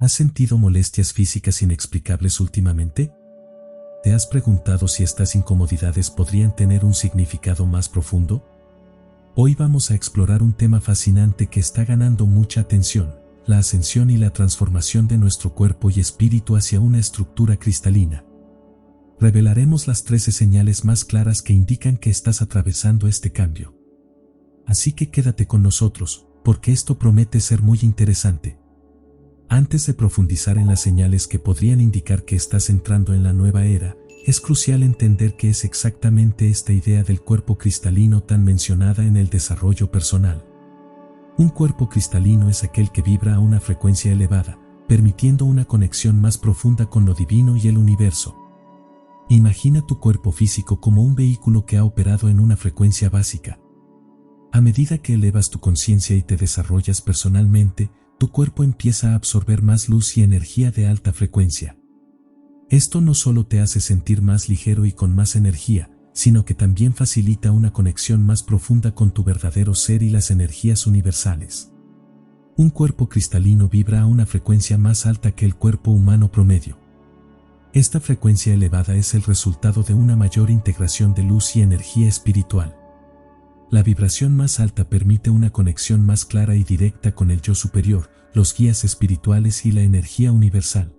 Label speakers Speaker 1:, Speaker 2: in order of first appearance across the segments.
Speaker 1: ¿Has sentido molestias físicas inexplicables últimamente? ¿Te has preguntado si estas incomodidades podrían tener un significado más profundo? Hoy vamos a explorar un tema fascinante que está ganando mucha atención: la ascensión y la transformación de nuestro cuerpo y espíritu hacia una estructura cristalina. Revelaremos las 13 señales más claras que indican que estás atravesando este cambio. Así que quédate con nosotros, porque esto promete ser muy interesante. Antes de profundizar en las señales que podrían indicar que estás entrando en la nueva era, es crucial entender qué es exactamente esta idea del cuerpo cristalino tan mencionada en el desarrollo personal. Un cuerpo cristalino es aquel que vibra a una frecuencia elevada, permitiendo una conexión más profunda con lo divino y el universo. Imagina tu cuerpo físico como un vehículo que ha operado en una frecuencia básica. A medida que elevas tu conciencia y te desarrollas personalmente, tu cuerpo empieza a absorber más luz y energía de alta frecuencia. Esto no solo te hace sentir más ligero y con más energía, sino que también facilita una conexión más profunda con tu verdadero ser y las energías universales. Un cuerpo cristalino vibra a una frecuencia más alta que el cuerpo humano promedio. Esta frecuencia elevada es el resultado de una mayor integración de luz y energía espiritual. La vibración más alta permite una conexión más clara y directa con el yo superior, los guías espirituales y la energía universal.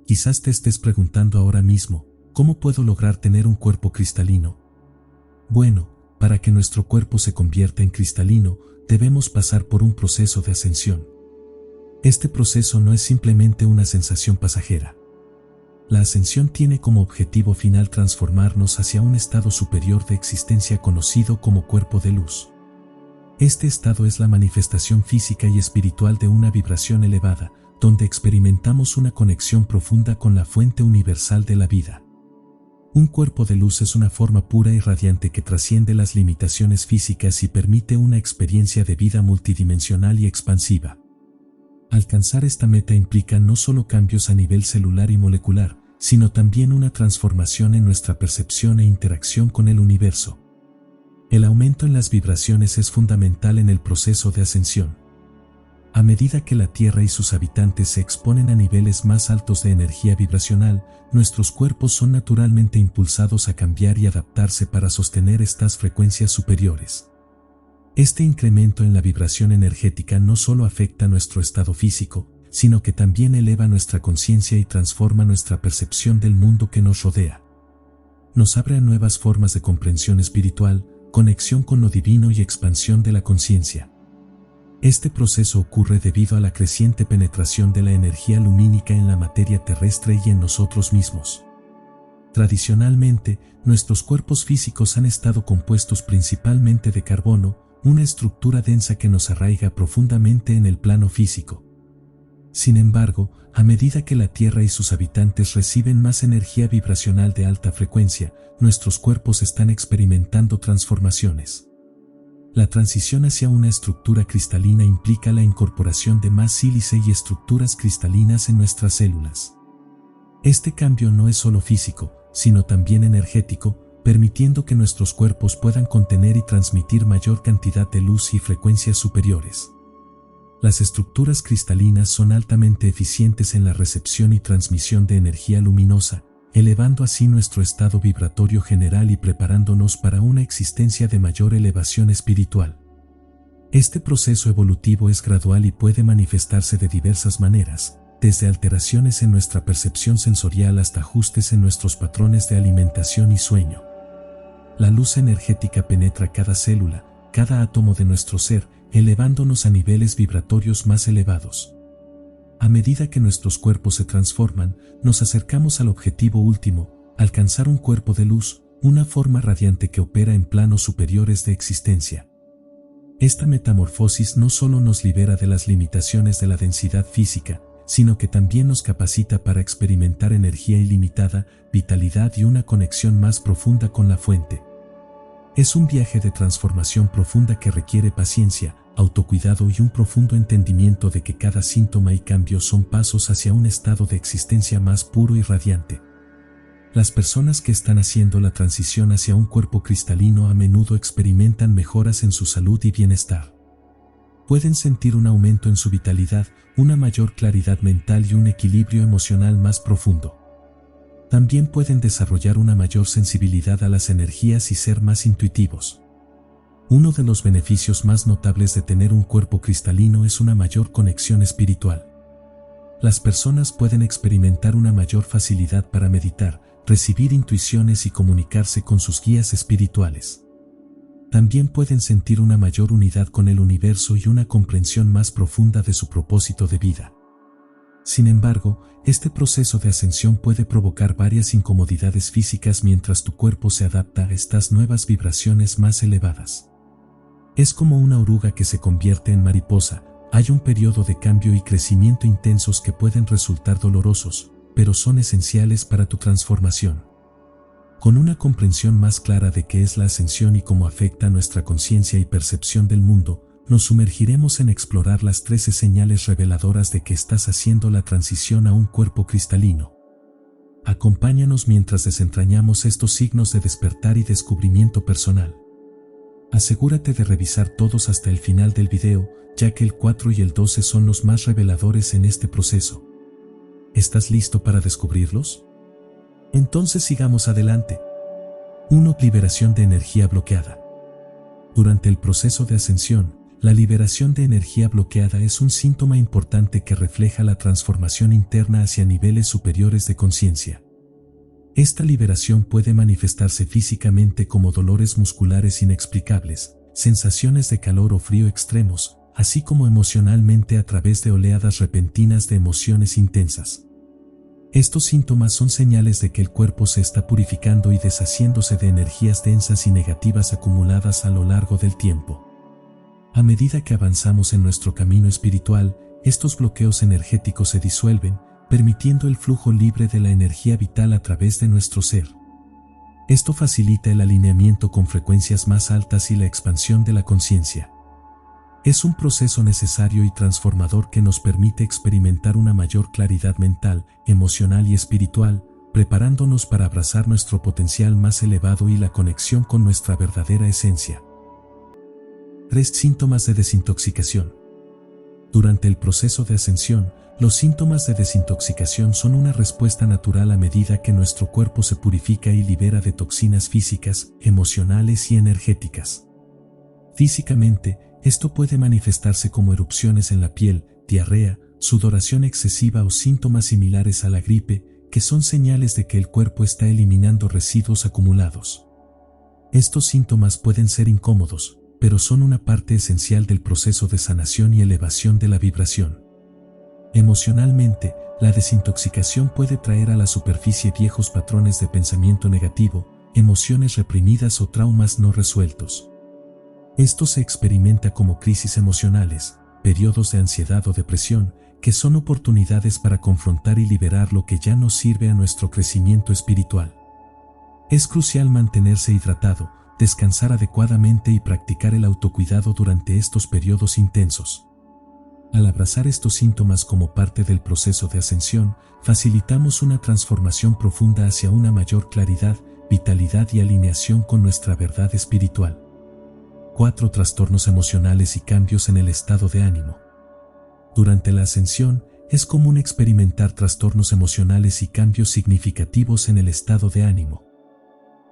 Speaker 1: Quizás te estés preguntando ahora mismo: ¿cómo puedo lograr tener un cuerpo cristalino? Bueno, para que nuestro cuerpo se convierta en cristalino, debemos pasar por un proceso de ascensión. Este proceso no es simplemente una sensación pasajera. La ascensión tiene como objetivo final transformarnos hacia un estado superior de existencia conocido como cuerpo de luz. Este estado es la manifestación física y espiritual de una vibración elevada, donde experimentamos una conexión profunda con la fuente universal de la vida. Un cuerpo de luz es una forma pura y radiante que trasciende las limitaciones físicas y permite una experiencia de vida multidimensional y expansiva. Alcanzar esta meta implica no solo cambios a nivel celular y molecular, sino también una transformación en nuestra percepción e interacción con el universo. El aumento en las vibraciones es fundamental en el proceso de ascensión. A medida que la Tierra y sus habitantes se exponen a niveles más altos de energía vibracional, nuestros cuerpos son naturalmente impulsados a cambiar y adaptarse para sostener estas frecuencias superiores. Este incremento en la vibración energética no solo afecta nuestro estado físico, sino que también eleva nuestra conciencia y transforma nuestra percepción del mundo que nos rodea. Nos abre a nuevas formas de comprensión espiritual, conexión con lo divino y expansión de la conciencia. Este proceso ocurre debido a la creciente penetración de la energía lumínica en la materia terrestre y en nosotros mismos. Tradicionalmente, nuestros cuerpos físicos han estado compuestos principalmente de carbono, una estructura densa que nos arraiga profundamente en el plano físico. Sin embargo, a medida que la Tierra y sus habitantes reciben más energía vibracional de alta frecuencia, nuestros cuerpos están experimentando transformaciones. La transición hacia una estructura cristalina implica la incorporación de más sílice y estructuras cristalinas en nuestras células. Este cambio no es solo físico, sino también energético, permitiendo que nuestros cuerpos puedan contener y transmitir mayor cantidad de luz y frecuencias superiores. Las estructuras cristalinas son altamente eficientes en la recepción y transmisión de energía luminosa, elevando así nuestro estado vibratorio general y preparándonos para una existencia de mayor elevación espiritual. Este proceso evolutivo es gradual y puede manifestarse de diversas maneras, desde alteraciones en nuestra percepción sensorial hasta ajustes en nuestros patrones de alimentación y sueño. La luz energética penetra cada célula, cada átomo de nuestro ser, elevándonos a niveles vibratorios más elevados. A medida que nuestros cuerpos se transforman, nos acercamos al objetivo último: alcanzar un cuerpo de luz, una forma radiante que opera en planos superiores de existencia. Esta metamorfosis no solo nos libera de las limitaciones de la densidad física, sino que también nos capacita para experimentar energía ilimitada, vitalidad y una conexión más profunda con la fuente. Es un viaje de transformación profunda que requiere paciencia, autocuidado y un profundo entendimiento de que cada síntoma y cambio son pasos hacia un estado de existencia más puro y radiante. Las personas que están haciendo la transición hacia un cuerpo cristalino a menudo experimentan mejoras en su salud y bienestar. Pueden sentir un aumento en su vitalidad, una mayor claridad mental y un equilibrio emocional más profundo. También pueden desarrollar una mayor sensibilidad a las energías y ser más intuitivos. Uno de los beneficios más notables de tener un cuerpo cristalino es una mayor conexión espiritual. Las personas pueden experimentar una mayor facilidad para meditar, recibir intuiciones y comunicarse con sus guías espirituales. También pueden sentir una mayor unidad con el universo y una comprensión más profunda de su propósito de vida. Sin embargo, este proceso de ascensión puede provocar varias incomodidades físicas mientras tu cuerpo se adapta a estas nuevas vibraciones más elevadas. Es como una oruga que se convierte en mariposa, hay un periodo de cambio y crecimiento intensos que pueden resultar dolorosos, pero son esenciales para tu transformación. Con una comprensión más clara de qué es la ascensión y cómo afecta nuestra conciencia y percepción del mundo, nos sumergiremos en explorar las 13 señales reveladoras de que estás haciendo la transición a un cuerpo cristalino. Acompáñanos mientras desentrañamos estos signos de despertar y descubrimiento personal. Asegúrate de revisar todos hasta el final del video, ya que el 4 y el 12 son los más reveladores en este proceso. ¿Estás listo para descubrirlos? Entonces sigamos adelante. 1. Liberación de energía bloqueada. Durante el proceso de ascensión, la liberación de energía bloqueada es un síntoma importante que refleja la transformación interna hacia niveles superiores de conciencia. Esta liberación puede manifestarse físicamente como dolores musculares inexplicables, sensaciones de calor o frío extremos, así como emocionalmente a través de oleadas repentinas de emociones intensas. Estos síntomas son señales de que el cuerpo se está purificando y deshaciéndose de energías densas y negativas acumuladas a lo largo del tiempo. A medida que avanzamos en nuestro camino espiritual, estos bloqueos energéticos se disuelven, permitiendo el flujo libre de la energía vital a través de nuestro ser. Esto facilita el alineamiento con frecuencias más altas y la expansión de la conciencia. Es un proceso necesario y transformador que nos permite experimentar una mayor claridad mental, emocional y espiritual, preparándonos para abrazar nuestro potencial más elevado y la conexión con nuestra verdadera esencia. 3. Síntomas de desintoxicación. Durante el proceso de ascensión, los síntomas de desintoxicación son una respuesta natural a medida que nuestro cuerpo se purifica y libera de toxinas físicas, emocionales y energéticas. Físicamente, esto puede manifestarse como erupciones en la piel, diarrea, sudoración excesiva o síntomas similares a la gripe, que son señales de que el cuerpo está eliminando residuos acumulados. Estos síntomas pueden ser incómodos, pero son una parte esencial del proceso de sanación y elevación de la vibración. Emocionalmente, la desintoxicación puede traer a la superficie viejos patrones de pensamiento negativo, emociones reprimidas o traumas no resueltos. Esto se experimenta como crisis emocionales, periodos de ansiedad o depresión, que son oportunidades para confrontar y liberar lo que ya no sirve a nuestro crecimiento espiritual. Es crucial mantenerse hidratado, descansar adecuadamente y practicar el autocuidado durante estos periodos intensos. Al abrazar estos síntomas como parte del proceso de ascensión, facilitamos una transformación profunda hacia una mayor claridad, vitalidad y alineación con nuestra verdad espiritual. 4. Trastornos emocionales y cambios en el estado de ánimo. Durante la ascensión, es común experimentar trastornos emocionales y cambios significativos en el estado de ánimo.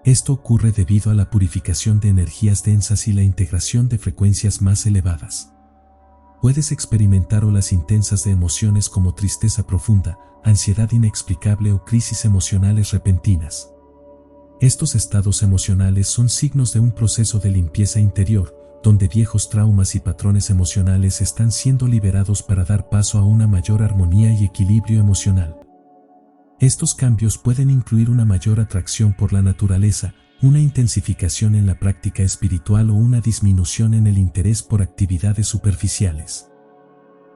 Speaker 1: Esto ocurre debido a la purificación de energías densas y la integración de frecuencias más elevadas. Puedes experimentar olas intensas de emociones como tristeza profunda, ansiedad inexplicable o crisis emocionales repentinas. Estos estados emocionales son signos de un proceso de limpieza interior, donde viejos traumas y patrones emocionales están siendo liberados para dar paso a una mayor armonía y equilibrio emocional. Estos cambios pueden incluir una mayor atracción por la naturaleza, una intensificación en la práctica espiritual o una disminución en el interés por actividades superficiales.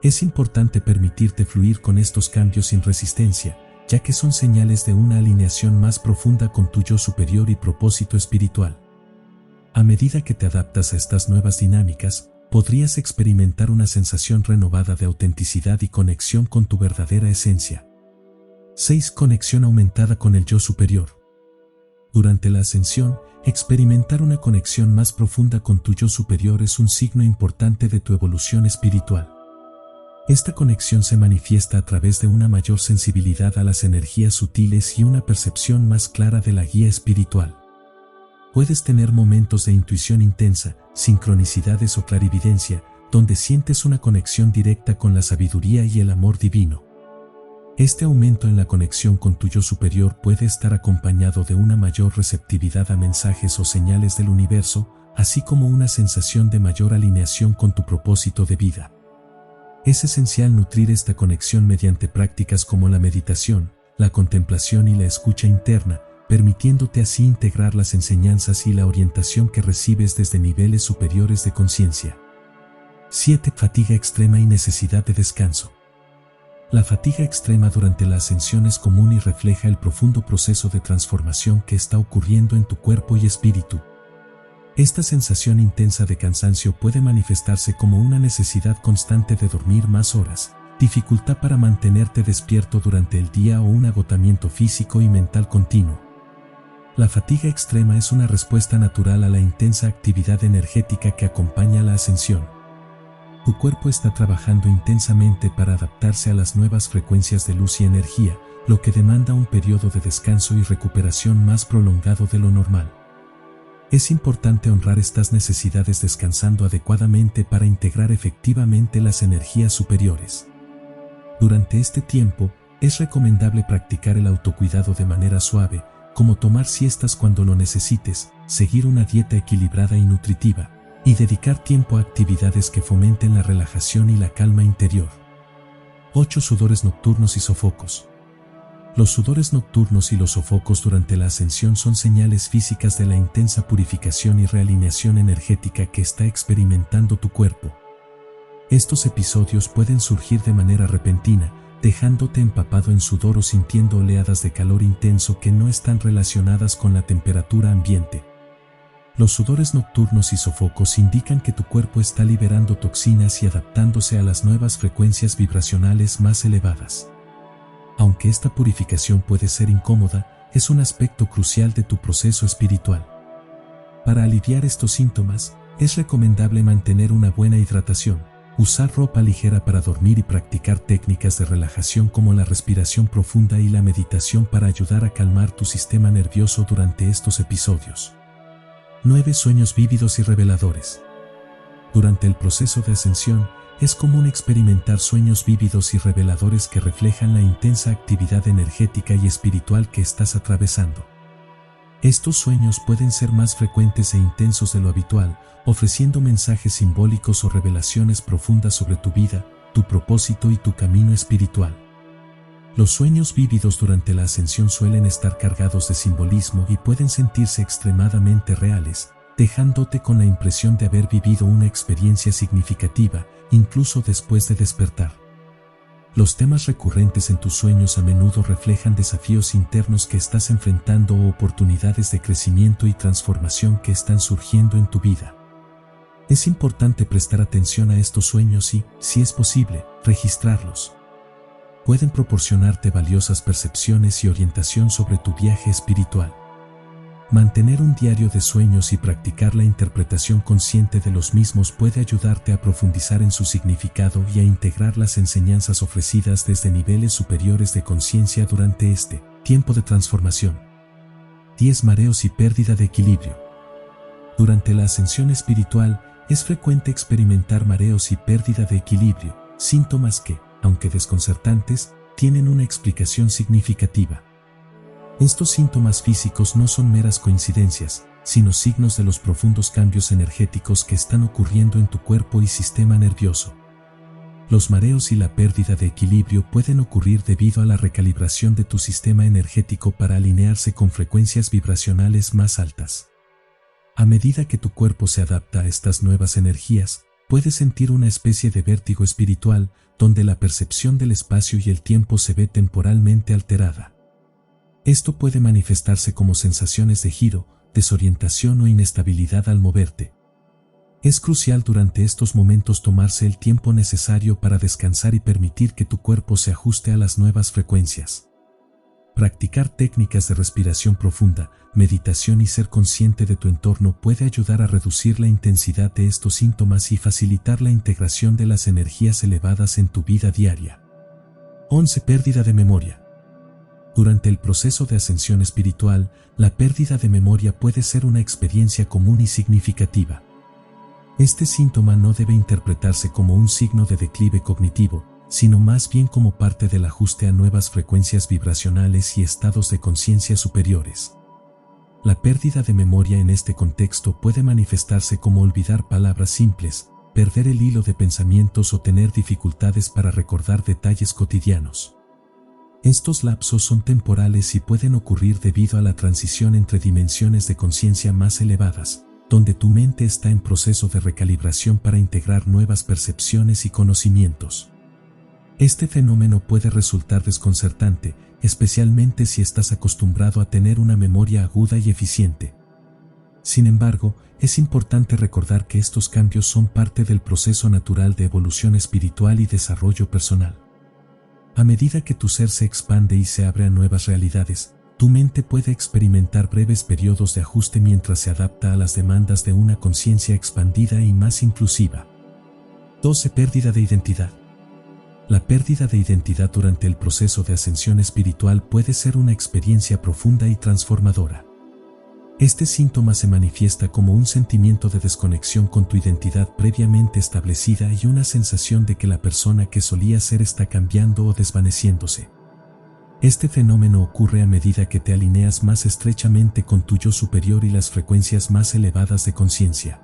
Speaker 1: Es importante permitirte fluir con estos cambios sin resistencia, ya que son señales de una alineación más profunda con tu yo superior y propósito espiritual. A medida que te adaptas a estas nuevas dinámicas, podrías experimentar una sensación renovada de autenticidad y conexión con tu verdadera esencia. 6. Conexión aumentada con el yo superior. Durante la ascensión, experimentar una conexión más profunda con tu yo superior es un signo importante de tu evolución espiritual. Esta conexión se manifiesta a través de una mayor sensibilidad a las energías sutiles y una percepción más clara de la guía espiritual. Puedes tener momentos de intuición intensa, sincronicidades o clarividencia, donde sientes una conexión directa con la sabiduría y el amor divino. Este aumento en la conexión con tu yo superior puede estar acompañado de una mayor receptividad a mensajes o señales del universo, así como una sensación de mayor alineación con tu propósito de vida. Es esencial nutrir esta conexión mediante prácticas como la meditación, la contemplación y la escucha interna, permitiéndote así integrar las enseñanzas y la orientación que recibes desde niveles superiores de conciencia. 7. Fatiga extrema y necesidad de descanso. La fatiga extrema durante la ascensión es común y refleja el profundo proceso de transformación que está ocurriendo en tu cuerpo y espíritu. Esta sensación intensa de cansancio puede manifestarse como una necesidad constante de dormir más horas, dificultad para mantenerte despierto durante el día o un agotamiento físico y mental continuo. La fatiga extrema es una respuesta natural a la intensa actividad energética que acompaña la ascensión. Tu cuerpo está trabajando intensamente para adaptarse a las nuevas frecuencias de luz y energía, lo que demanda un periodo de descanso y recuperación más prolongado de lo normal. Es importante honrar estas necesidades descansando adecuadamente para integrar efectivamente las energías superiores. Durante este tiempo, es recomendable practicar el autocuidado de manera suave, como tomar siestas cuando lo necesites, seguir una dieta equilibrada y nutritiva, y dedicar tiempo a actividades que fomenten la relajación y la calma interior. 8. Sudores nocturnos y sofocos. Los sudores nocturnos y los sofocos durante la ascensión son señales físicas de la intensa purificación y realineación energética que está experimentando tu cuerpo. Estos episodios pueden surgir de manera repentina, dejándote empapado en sudor o sintiendo oleadas de calor intenso que no están relacionadas con la temperatura ambiente. Los sudores nocturnos y sofocos indican que tu cuerpo está liberando toxinas y adaptándose a las nuevas frecuencias vibracionales más elevadas. Aunque esta purificación puede ser incómoda, es un aspecto crucial de tu proceso espiritual. Para aliviar estos síntomas, es recomendable mantener una buena hidratación, usar ropa ligera para dormir y practicar técnicas de relajación como la respiración profunda y la meditación para ayudar a calmar tu sistema nervioso durante estos episodios. 9. Sueños vívidos y reveladores. Durante el proceso de ascensión, es común experimentar sueños vívidos y reveladores que reflejan la intensa actividad energética y espiritual que estás atravesando. Estos sueños pueden ser más frecuentes e intensos de lo habitual, ofreciendo mensajes simbólicos o revelaciones profundas sobre tu vida, tu propósito y tu camino espiritual. Los sueños vívidos durante la ascensión suelen estar cargados de simbolismo y pueden sentirse extremadamente reales, dejándote con la impresión de haber vivido una experiencia significativa, incluso después de despertar. Los temas recurrentes en tus sueños a menudo reflejan desafíos internos que estás enfrentando o oportunidades de crecimiento y transformación que están surgiendo en tu vida. Es importante prestar atención a estos sueños y, si es posible, registrarlos. Pueden proporcionarte valiosas percepciones y orientación sobre tu viaje espiritual. Mantener un diario de sueños y practicar la interpretación consciente de los mismos puede ayudarte a profundizar en su significado y a integrar las enseñanzas ofrecidas desde niveles superiores de conciencia durante este tiempo de transformación. 10. Mareos y pérdida de equilibrio. Durante la ascensión espiritual, es frecuente experimentar mareos y pérdida de equilibrio, síntomas que, aunque desconcertantes, tienen una explicación significativa. Estos síntomas físicos no son meras coincidencias, sino signos de los profundos cambios energéticos que están ocurriendo en tu cuerpo y sistema nervioso. Los mareos y la pérdida de equilibrio pueden ocurrir debido a la recalibración de tu sistema energético para alinearse con frecuencias vibracionales más altas. A medida que tu cuerpo se adapta a estas nuevas energías, puedes sentir una especie de vértigo espiritual, donde la percepción del espacio y el tiempo se ve temporalmente alterada. Esto puede manifestarse como sensaciones de giro, desorientación o inestabilidad al moverte. Es crucial durante estos momentos tomarse el tiempo necesario para descansar y permitir que tu cuerpo se ajuste a las nuevas frecuencias. Practicar técnicas de respiración profunda, meditación y ser consciente de tu entorno puede ayudar a reducir la intensidad de estos síntomas y facilitar la integración de las energías elevadas en tu vida diaria. 11. Pérdida de memoria. Durante el proceso de ascensión espiritual, la pérdida de memoria puede ser una experiencia común y significativa. Este síntoma no debe interpretarse como un signo de declive cognitivo, sino más bien como parte del ajuste a nuevas frecuencias vibracionales y estados de conciencia superiores. La pérdida de memoria en este contexto puede manifestarse como olvidar palabras simples, perder el hilo de pensamientos o tener dificultades para recordar detalles cotidianos. Estos lapsos son temporales y pueden ocurrir debido a la transición entre dimensiones de conciencia más elevadas, donde tu mente está en proceso de recalibración para integrar nuevas percepciones y conocimientos. Este fenómeno puede resultar desconcertante, especialmente si estás acostumbrado a tener una memoria aguda y eficiente. Sin embargo, es importante recordar que estos cambios son parte del proceso natural de evolución espiritual y desarrollo personal. A medida que tu ser se expande y se abre a nuevas realidades, tu mente puede experimentar breves periodos de ajuste mientras se adapta a las demandas de una conciencia expandida y más inclusiva. 12. Pérdida de identidad. La pérdida de identidad durante el proceso de ascensión espiritual puede ser una experiencia profunda y transformadora. Este síntoma se manifiesta como un sentimiento de desconexión con tu identidad previamente establecida y una sensación de que la persona que solía ser está cambiando o desvaneciéndose. Este fenómeno ocurre a medida que te alineas más estrechamente con tu yo superior y las frecuencias más elevadas de conciencia.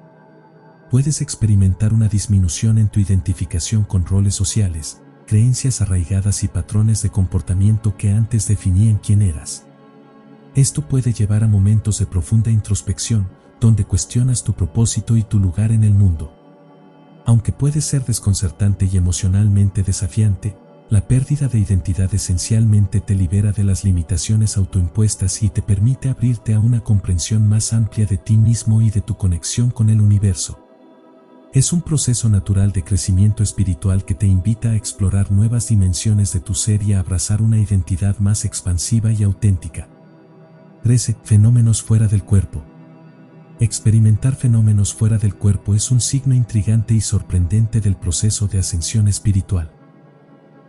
Speaker 1: Puedes experimentar una disminución en tu identificación con roles sociales, creencias arraigadas y patrones de comportamiento que antes definían quién eras. Esto puede llevar a momentos de profunda introspección, donde cuestionas tu propósito y tu lugar en el mundo. Aunque puede ser desconcertante y emocionalmente desafiante, la pérdida de identidad esencialmente te libera de las limitaciones autoimpuestas y te permite abrirte a una comprensión más amplia de ti mismo y de tu conexión con el universo. Es un proceso natural de crecimiento espiritual que te invita a explorar nuevas dimensiones de tu ser y a abrazar una identidad más expansiva y auténtica. 13. Fenómenos fuera del cuerpo. Experimentar fenómenos fuera del cuerpo es un signo intrigante y sorprendente del proceso de ascensión espiritual.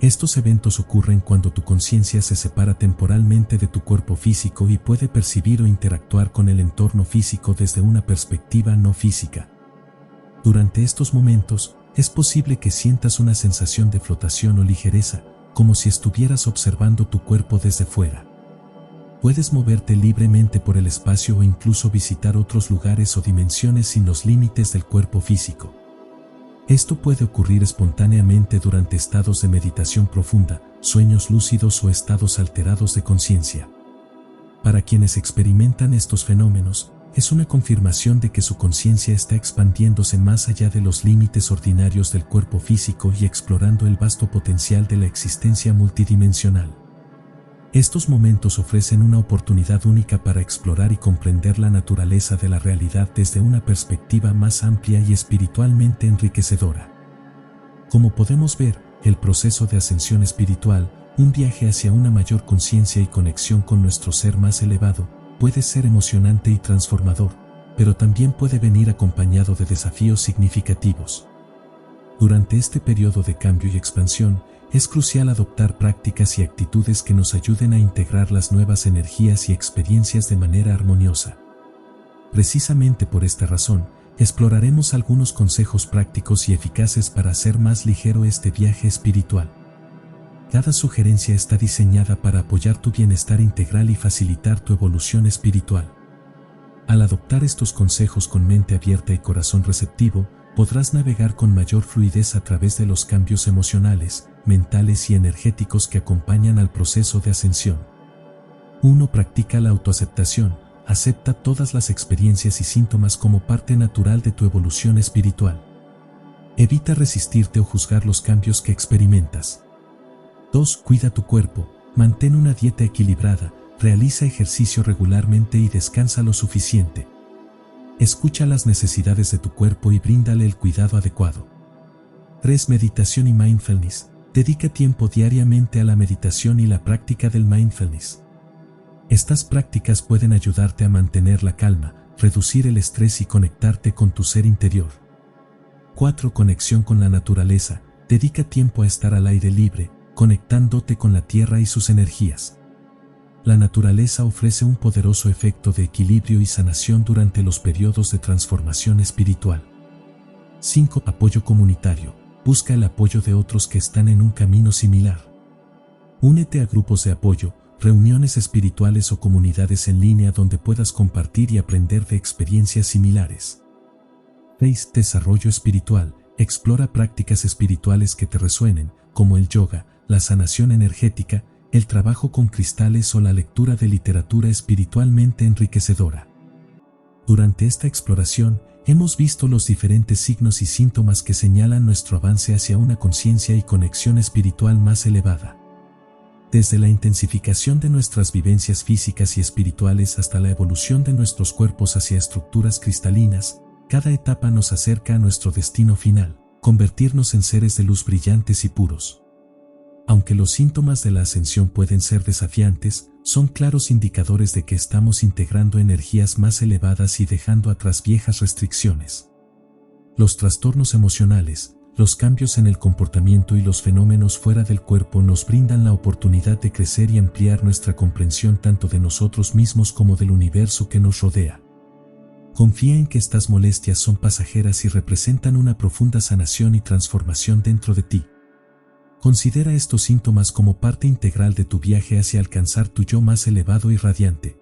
Speaker 1: Estos eventos ocurren cuando tu conciencia se separa temporalmente de tu cuerpo físico y puede percibir o interactuar con el entorno físico desde una perspectiva no física. Durante estos momentos, es posible que sientas una sensación de flotación o ligereza, como si estuvieras observando tu cuerpo desde fuera. Puedes moverte libremente por el espacio o incluso visitar otros lugares o dimensiones sin los límites del cuerpo físico. Esto puede ocurrir espontáneamente durante estados de meditación profunda, sueños lúcidos o estados alterados de conciencia. Para quienes experimentan estos fenómenos, es una confirmación de que su conciencia está expandiéndose más allá de los límites ordinarios del cuerpo físico y explorando el vasto potencial de la existencia multidimensional. Estos momentos ofrecen una oportunidad única para explorar y comprender la naturaleza de la realidad desde una perspectiva más amplia y espiritualmente enriquecedora. Como podemos ver, el proceso de ascensión espiritual, un viaje hacia una mayor conciencia y conexión con nuestro ser más elevado, puede ser emocionante y transformador, pero también puede venir acompañado de desafíos significativos. Durante este periodo de cambio y expansión, es crucial adoptar prácticas y actitudes que nos ayuden a integrar las nuevas energías y experiencias de manera armoniosa. Precisamente por esta razón, exploraremos algunos consejos prácticos y eficaces para hacer más ligero este viaje espiritual. Cada sugerencia está diseñada para apoyar tu bienestar integral y facilitar tu evolución espiritual. Al adoptar estos consejos con mente abierta y corazón receptivo, podrás navegar con mayor fluidez a través de los cambios emocionales, mentales y energéticos que acompañan al proceso de ascensión. 1. Practica la autoaceptación. Acepta todas las experiencias y síntomas como parte natural de tu evolución espiritual. Evita resistirte o juzgar los cambios que experimentas. 2. Cuida tu cuerpo. Mantén una dieta equilibrada, realiza ejercicio regularmente y descansa lo suficiente. Escucha las necesidades de tu cuerpo y bríndale el cuidado adecuado. 3. Meditación y mindfulness. Dedica tiempo diariamente a la meditación y la práctica del mindfulness. Estas prácticas pueden ayudarte a mantener la calma, reducir el estrés y conectarte con tu ser interior. 4. Conexión con la naturaleza. Dedica tiempo a estar al aire libre, conectándote con la tierra y sus energías. La naturaleza ofrece un poderoso efecto de equilibrio y sanación durante los periodos de transformación espiritual. 5. Apoyo comunitario. Busca el apoyo de otros que están en un camino similar. Únete a grupos de apoyo, reuniones espirituales o comunidades en línea donde puedas compartir y aprender de experiencias similares. 6. Desarrollo espiritual. Explora prácticas espirituales que te resuenen, como el yoga, la sanación energética, el trabajo con cristales o la lectura de literatura espiritualmente enriquecedora. Durante esta exploración, hemos visto los diferentes signos y síntomas que señalan nuestro avance hacia una conciencia y conexión espiritual más elevada. Desde la intensificación de nuestras vivencias físicas y espirituales hasta la evolución de nuestros cuerpos hacia estructuras cristalinas, cada etapa nos acerca a nuestro destino final, convertirnos en seres de luz brillantes y puros. Aunque los síntomas de la ascensión pueden ser desafiantes, son claros indicadores de que estamos integrando energías más elevadas y dejando atrás viejas restricciones. Los trastornos emocionales, los cambios en el comportamiento y los fenómenos fuera del cuerpo nos brindan la oportunidad de crecer y ampliar nuestra comprensión tanto de nosotros mismos como del universo que nos rodea. Confía en que estas molestias son pasajeras y representan una profunda sanación y transformación dentro de ti. Considera estos síntomas como parte integral de tu viaje hacia alcanzar tu yo más elevado y radiante.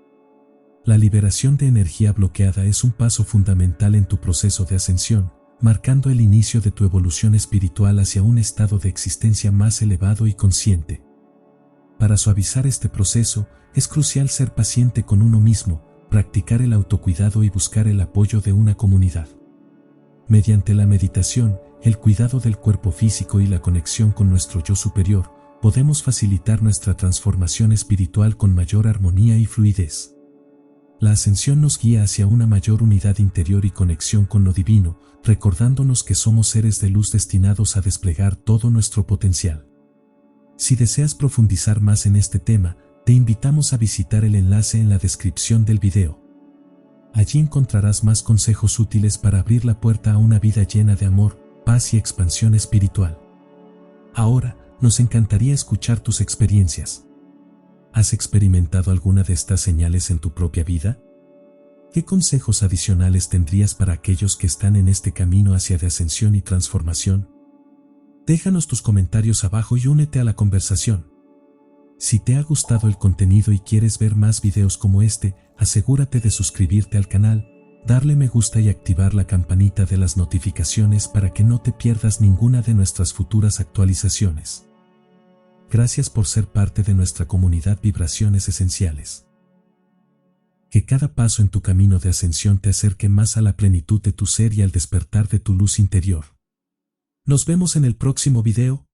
Speaker 1: La liberación de energía bloqueada es un paso fundamental en tu proceso de ascensión, marcando el inicio de tu evolución espiritual hacia un estado de existencia más elevado y consciente. Para suavizar este proceso, es crucial ser paciente con uno mismo, practicar el autocuidado y buscar el apoyo de una comunidad. Mediante la meditación, el cuidado del cuerpo físico y la conexión con nuestro yo superior, podemos facilitar nuestra transformación espiritual con mayor armonía y fluidez. La ascensión nos guía hacia una mayor unidad interior y conexión con lo divino, recordándonos que somos seres de luz destinados a desplegar todo nuestro potencial. Si deseas profundizar más en este tema, te invitamos a visitar el enlace en la descripción del video. Allí encontrarás más consejos útiles para abrir la puerta a una vida llena de amor, paz y expansión espiritual. Ahora, nos encantaría escuchar tus experiencias. ¿Has experimentado alguna de estas señales en tu propia vida? ¿Qué consejos adicionales tendrías para aquellos que están en este camino hacia de ascensión y transformación? Déjanos tus comentarios abajo y únete a la conversación. Si te ha gustado el contenido y quieres ver más videos como este, asegúrate de suscribirte al canal, darle me gusta y activar la campanita de las notificaciones para que no te pierdas ninguna de nuestras futuras actualizaciones. Gracias por ser parte de nuestra comunidad Vibraciones Esenciales. Que cada paso en tu camino de ascensión te acerque más a la plenitud de tu ser y al despertar de tu luz interior. Nos vemos en el próximo video.